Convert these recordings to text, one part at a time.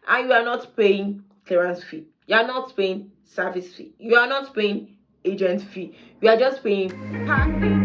and you are not paying clearance fee, you are not paying service fee, you are not paying agent fee, you are just paying parking.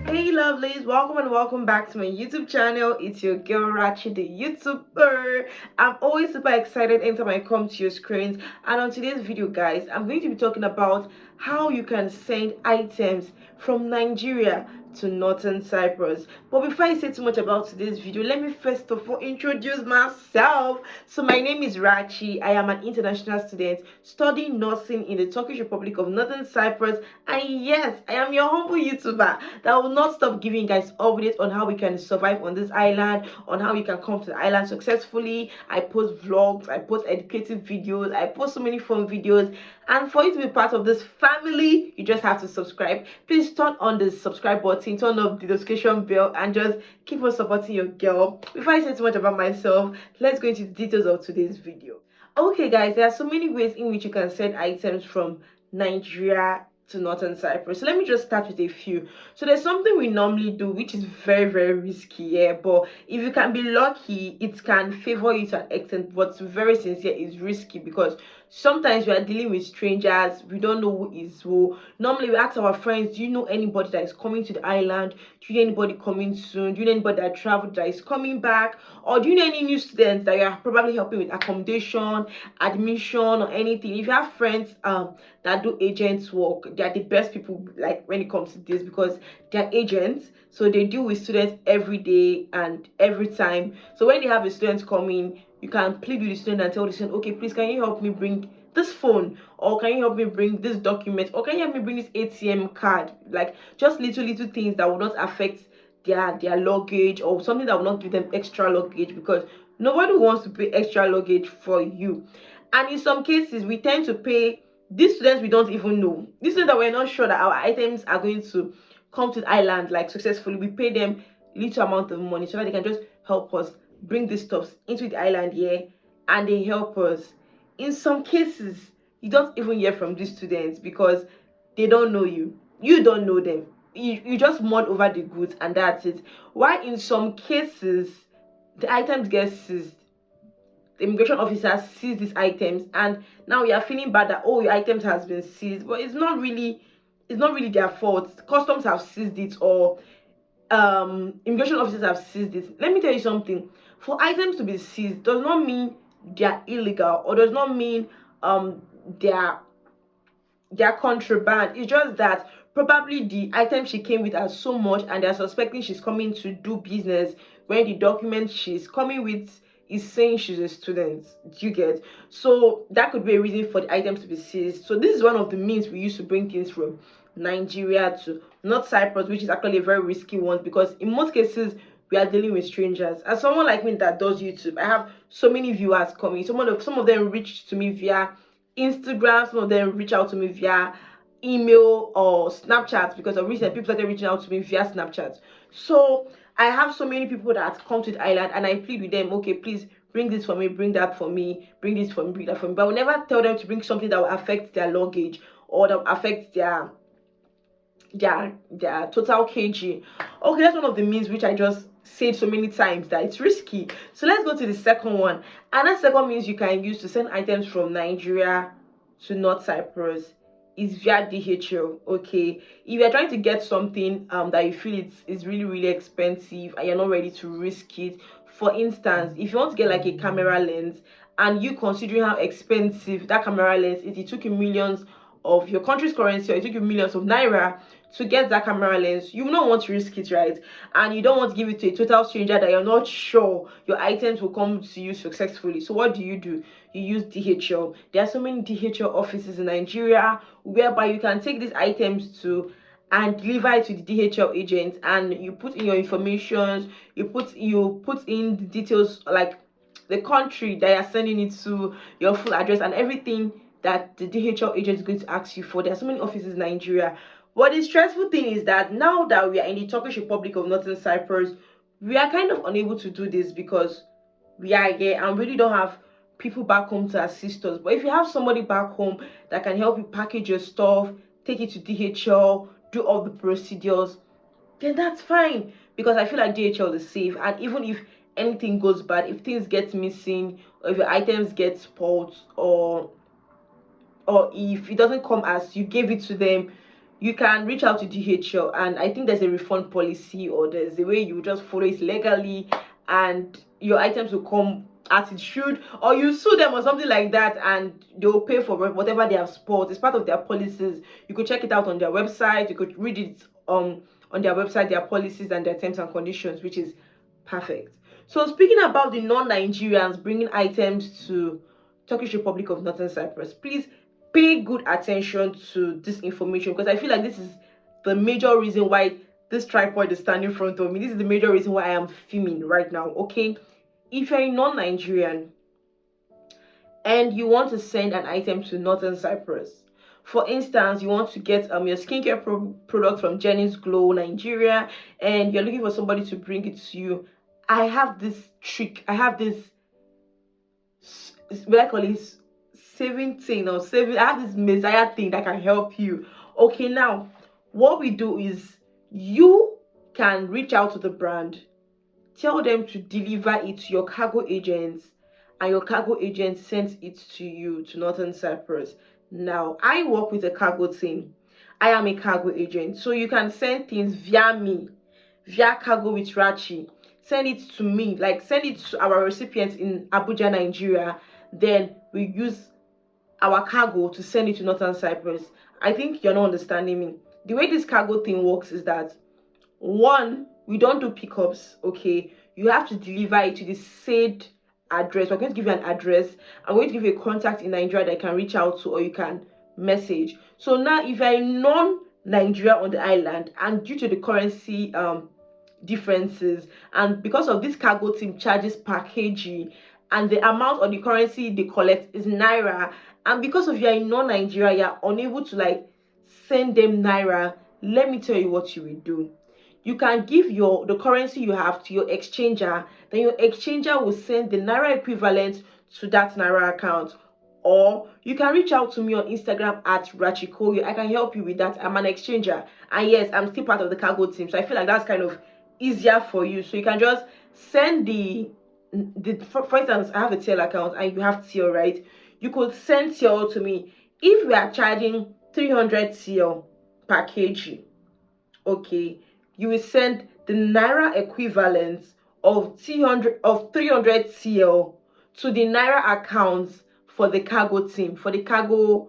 Hey lovelies, welcome and welcome back to my YouTube channel. It's your girl Rachi, the YouTuber. I'm always super excited anytime I come to your screens, and on today's video guys, I'm going to be talking about how you can send items from Nigeria to northern Cyprus. But before I say too much about today's video, let me first of all introduce myself. So my name is Rachi. I am an international student studying nursing in the Turkish Republic of Northern Cyprus, and yes, I am your humble YouTuber that will not stop giving you guys updates on how we can survive on this island, on how we can come to the island successfully. I post vlogs, I post educative videos, I post so many fun videos, and for you to be part of this family, you just have to subscribe. Please turn on the subscribe button, turn off the notification bell, and just keep on supporting your girl. Before I say too much about myself, let's go into the details of today's video. Okay guys, there are so many ways in which you can send items from Nigeria to northern Cyprus. So let me just start with a few. So there's something we normally do which is very risky, yeah, but if you can be lucky, it can favor you to an extent, but very sincere is risky because sometimes we are dealing with strangers, we don't know who is who. Normally we ask our friends, do you know anybody that is coming to the island? Do you know anybody coming soon? Do you know anybody that traveled that is coming back? Or do you know any new students that you are probably helping with accommodation, admission, or anything? If you have friends that do agents work, they are the best people like when it comes to this because they're agents, so they deal with students every day and every time. So when they have a student coming, you can plead with the student and tell the student, okay, please can you help me bring this phone, or can you help me bring this document, or can you help me bring this ATM card? Like just little things that will not affect their luggage, or something that will not give them extra luggage, because nobody wants to pay extra luggage for you. And in some cases we tend to pay these students we don't even know, these students that we're not sure that our items are going to come to the island like successfully. We pay them little amount of money so that they can just help us bring these stuffs into the island here, and they help us. In some cases you don't even hear from these students because they don't know you, you don't know them, you just mod over the goods and that's it. While in some cases the items get seized, the immigration officer sees these items, and now you are feeling bad that, oh, your items has been seized, but it's not really their fault. Customs have seized it, or immigration officers have seized it. Let me tell you something. For items to be seized does not mean they are illegal, or does not mean they are contraband. It's just that probably the item she came with are so much and they're suspecting she's coming to do business, when the document she's coming with is saying she's a student. Do you get? So that could be a reason for the items to be seized. So this is one of the means we use to bring things from Nigeria to North Cyprus, which is actually a very risky one because in most cases we are dealing with strangers. As someone like me that does YouTube, I have so many viewers coming. Some of them reach to me via Instagram, some of them reach out to me via email or Snapchat, because of recent people started reaching out to me via Snapchat. So I have so many people that come to the island and I plead with them, okay, please bring this for me, bring that for me, bring this for me, bring that for me. But I will never tell them to bring something that will affect their luggage or that will affect their total kg. Okay, that's one of the means which I just said so many times that it's risky. So let's go to the second one, and that second means you can use to send items from Nigeria to North Cyprus is via DHL. Okay, if you're trying to get something that you feel it's really expensive and you're not ready to risk it, for instance, if you want to get like a camera lens and you considering how expensive that camera lens is, it took you millions of your country's currency, or it took you millions of naira to get that camera lens, you will not want to risk it, right? And you don't want to give it to a total stranger that you're not sure your items will come to you successfully. So what do? You use DHL. There are so many DHL offices in Nigeria whereby you can take these items to and deliver it to the DHL agent, and you put in your information, you put in the details like the country that you're sending it to, your full address and everything that the DHL agent is going to ask you for. There are so many offices in Nigeria. But the stressful thing is that now that we are in the Turkish Republic of Northern Cyprus, we are kind of unable to do this because we are here and really don't have people back home to assist us. But if you have somebody back home that can help you package your stuff, take it to DHL, do all the procedures, then that's fine. because I feel like DHL is safe. And even if anything goes bad, if things get missing, or if your items get spoiled, or if it doesn't come as you gave it to them, you can reach out to DHL, and I think there's a refund policy, or there's a way you just follow it legally, and your items will come as it should, or you sue them or something like that, and they'll pay for whatever they have spoiled. It's part of their policies. You could check it out on their website. You could read it on their website, their policies and their terms and conditions, which is perfect. So speaking about the non-Nigerians bringing items to Turkish Republic of Northern Cyprus, please pay good attention to this information, because I feel like this is the major reason why this tripod is standing in front of me. This is the major reason why I am filming right now. Okay, if you're a non-Nigerian and you want to send an item to Northern Cyprus, for instance, you want to get your skincare product from Jenny's Glow Nigeria, and you're looking for somebody to bring it to you, I have this trick. I have this, what I call it, saving thing, or saving, I have this messiah thing that can help you. Okay, now what we do is, you can reach out to the brand, tell them to deliver it to your cargo agents, and your cargo agent sends it to you to Northern Cyprus. Now I work with a cargo team. I am a cargo agent, so you can send things via me, via Cargo with Rachi. Send it to me, like send it to our recipients in Abuja, Nigeria. Then we use our cargo to send it to Northern Cyprus. I think you're not understanding me. The way this cargo thing works is that, one, we don't do pickups. Okay, you have to deliver it to the said address. We're going to give you an address. I'm going to give you a contact in Nigeria that you can reach out to, or you can message. So now, if you're a non-Nigeria on the island, and due to the currency differences, and because of this cargo team charges per kg, and the amount or the currency they collect is naira, and because of you're in non-Nigeria, you're unable to like send them naira, let me tell you what you will do. You can give the currency you have to your exchanger, then your exchanger will send the naira equivalent to that naira account. Or you can reach out to me on Instagram at Rachi. I can help you with that. I'm an exchanger, and yes, I'm still part of the cargo team, so I feel like that's kind of easier for you. So you can just send for instance, I have a TL account and you have TL, right? You could send TL to me. If we are charging 300 TL per kg, okay, you will send the naira equivalent of 300 TL to the naira accounts for the cargo team, for the cargo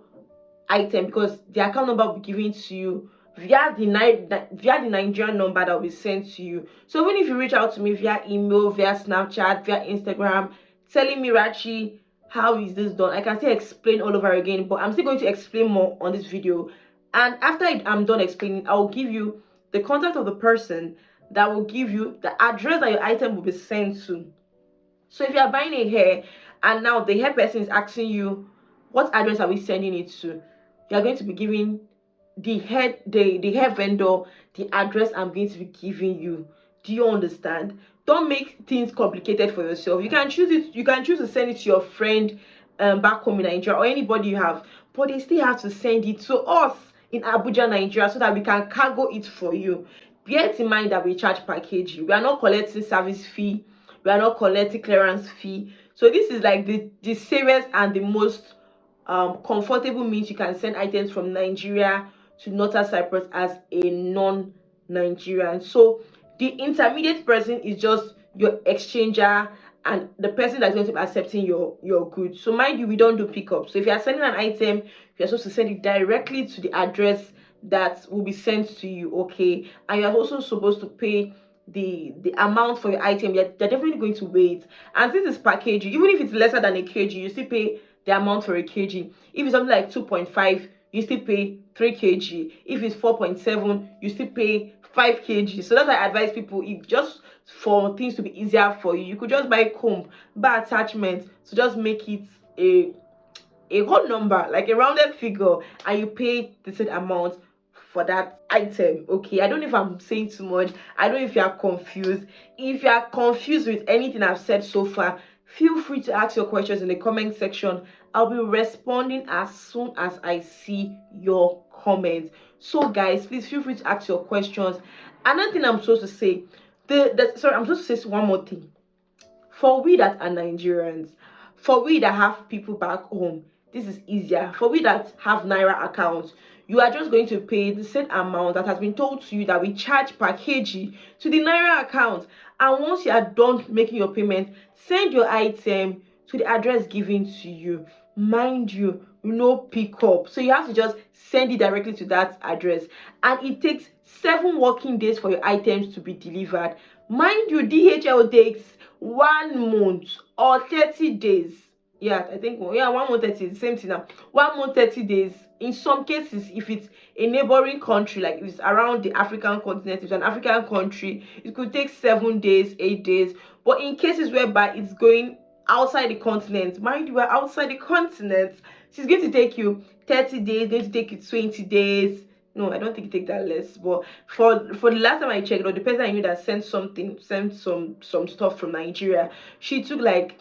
item, because the account number will be given to you via the Nigerian number that will be sent to you. So even if you reach out to me via email, via Snapchat, via Instagram, telling me, Rachi, how is this done, I can still explain all over again, but I'm still going to explain more on this video. And after I'm done explaining, I will give you the contact of the person that will give you the address that your item will be sent to. So if you are buying a hair and now the hair person is asking you, what address are we sending it to, you are going to be giving the hair vendor the address I'm going to be giving you. Do you understand? Don't make things complicated for yourself. You can choose it. You can choose to send it to your friend back home in Nigeria, or anybody you have, but they still have to send it to us in Abuja, Nigeria, so that we can cargo it for you. Bear in mind that we charge per kg. We are not collecting service fee. We are not collecting clearance fee. So this is like the safest and the most comfortable means you can send items from Nigeria to Northern Cyprus as a non-Nigerian. So the intermediate person is just your exchanger and the person that's going to be accepting your goods. So mind you, we don't do pickup. So if you are sending an item, you're supposed to send it directly to the address that will be sent to you, okay? And you're also supposed to pay the amount for your item. They're definitely going to wait. And since it's per kg, even if it's lesser than a kg, you still pay the amount for a kg. If it's something like 2.5, you still pay 3 kg. If it's 4.7, you still pay 5 kg. So that's why I advise people, if just for things to be easier for you, you could just buy comb, buy attachment, so just make it a whole number, like a rounded figure, and you pay the same amount for that item. Okay, I don't know if I'm saying too much. I don't know if you are confused. If you are confused with anything I've said so far, feel free to ask your questions in the comment section. I'll be responding as soon as I see your comments. So guys, please feel free to ask your questions. Another thing I'm supposed to say, Sorry, I'm just saying one more thing. For we that are Nigerians, for we that have people back home, this is easier. For we that have Naira accounts, you are just going to pay the same amount that has been told to you that we charge per kg to the Naira account. And once you are done making your payment, send your item to the address given to you. Mind you, no pickup. So you have to just send it directly to that address. And it takes 7 working days for your items to be delivered. Mind you, DHL takes 1 month or 30 days. Yeah, I think, yeah, 1 month 30 is the same thing now. 1 month 30 days. In some cases, if it's a neighboring country, like if it's around the African continent, if it's an African country, it could take 7 days, 8 days. But in cases whereby it's going outside the continent, mind you, we're outside the continent, so it's going to take you 30 days, going to take you 20 days. No, I don't think it take that less. But for the last time I checked, or the person I knew that sent some stuff from Nigeria, she took like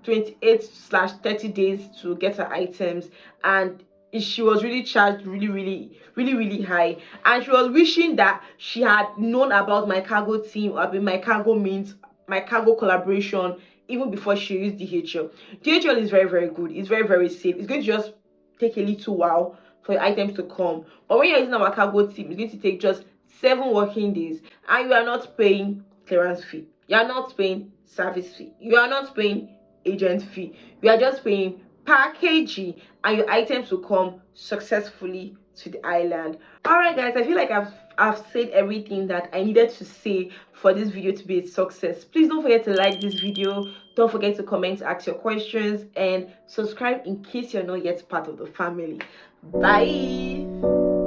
28/30 days to get her items, and she was really charged really high. And she was wishing that she had known about my cargo team, or my cargo means my cargo collaboration, even before she used DHL. DHL is very good. It's very safe. It's going to just take a little while for your items to come, but when you're using our cargo team, it's going to take just 7 working days, and you are not paying clearance fee, you are not paying service fee, you are not paying agent fee. You are just paying per kg, and your items will come successfully to the island. All right guys, I feel like I've said everything that I needed to say for this video to be a success. Please don't forget to like this video, don't forget to comment, ask your questions, and subscribe in case you're not yet part of the family. Bye.